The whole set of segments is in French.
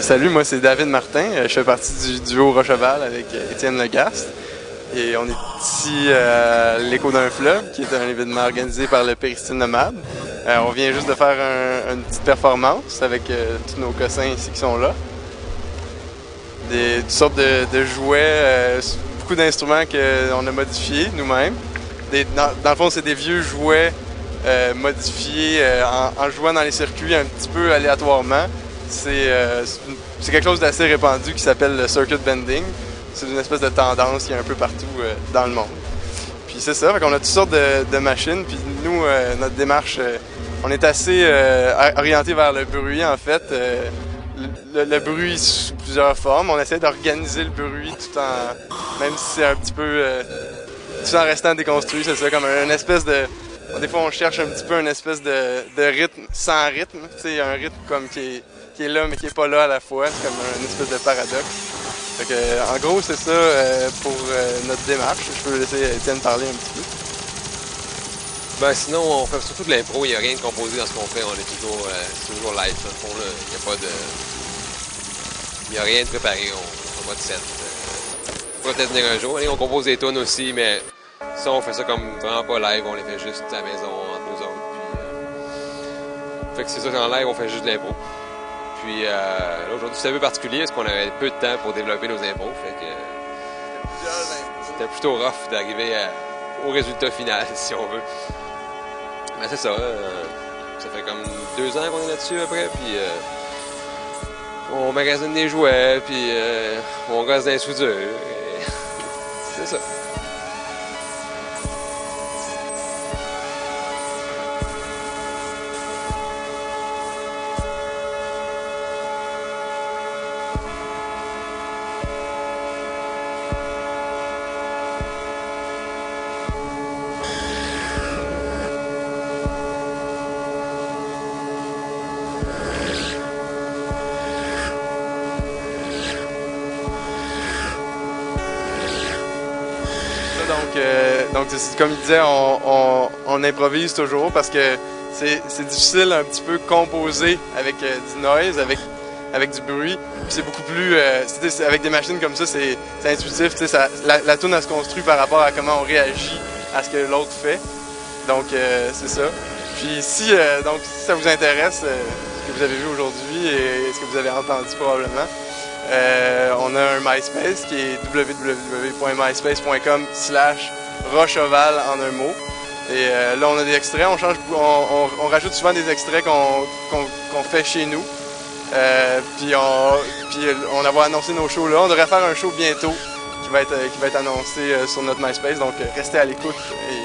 Salut, moi c'est David Martin. Je fais partie du duo Rocheval avec Étienne Legast. Et on est ici à l'Écho d'un fleuve, qui est un événement organisé par le Péristyle Nomade. On vient juste de faire une petite performance avec tous nos cossins ici qui sont là. Toutes sortes de jouets, beaucoup d'instruments qu'on a modifiés nous-mêmes. Dans le fond, c'est des vieux jouets modifiés en jouant dans les circuits un petit peu aléatoirement. C'est quelque chose d'assez répandu qui s'appelle le circuit bending. C'est une espèce de tendance qui est un peu partout dans le monde. Puis c'est ça, on a toutes sortes de machines. Puis nous, notre démarche, on est assez orienté vers le bruit en fait. Le bruit sous plusieurs formes. On essaie d'organiser le bruit même si c'est un petit peu, tout en restant déconstruit, c'est ça, comme une espèce de. Des fois, on cherche un petit peu une espèce de rythme sans rythme. Tu sais, un rythme comme qui est là mais qui est pas là à la fois. C'est comme une espèce de paradoxe. Fait que, en gros, c'est ça pour notre démarche. Je peux laisser Étienne parler un petit peu. Ben sinon, on fait surtout de l'impro. Il n'y a rien de composé dans ce qu'on fait. On est toujours live. Dans le fond, là, il n'y a pas de. Il n'y a rien de préparé. On va de set. On va peut-être venir un jour. Allez, on compose des tunes aussi, mais ça, on fait ça comme vraiment pas live. On les fait juste à la maison entre nous autres. Puis, fait que c'est ça qu'en live, on fait juste de l'impro. Puis aujourd'hui, c'est un peu particulier parce qu'on avait peu de temps pour développer nos impros. Fait que c'était plutôt rough d'arriver au résultat final, si on veut. Mais c'est ça. Ça fait comme 2 ans qu'on est là-dessus après. Puis on magasine des jouets. Puis on gosse dans les soudures. C'est ça. Donc comme il disait, on improvise toujours parce que c'est difficile un petit peu composer avec du noise, avec du bruit. Puis c'est beaucoup plus... avec des machines comme ça, c'est intuitif. La tune, elle se construit par rapport à comment on réagit à ce que l'autre fait. Donc c'est ça. Puis si ça vous intéresse, ce que vous avez vu aujourd'hui et ce que vous avez entendu probablement, on a un MySpace qui est www.myspace.com/Rocheval en un mot. Et là, on a des extraits, on rajoute souvent des extraits qu'on fait chez nous. Puis on va annoncer nos shows là. On devrait faire un show bientôt qui va être annoncé sur notre MySpace. Donc restez à l'écoute et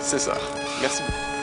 c'est ça. Merci beaucoup.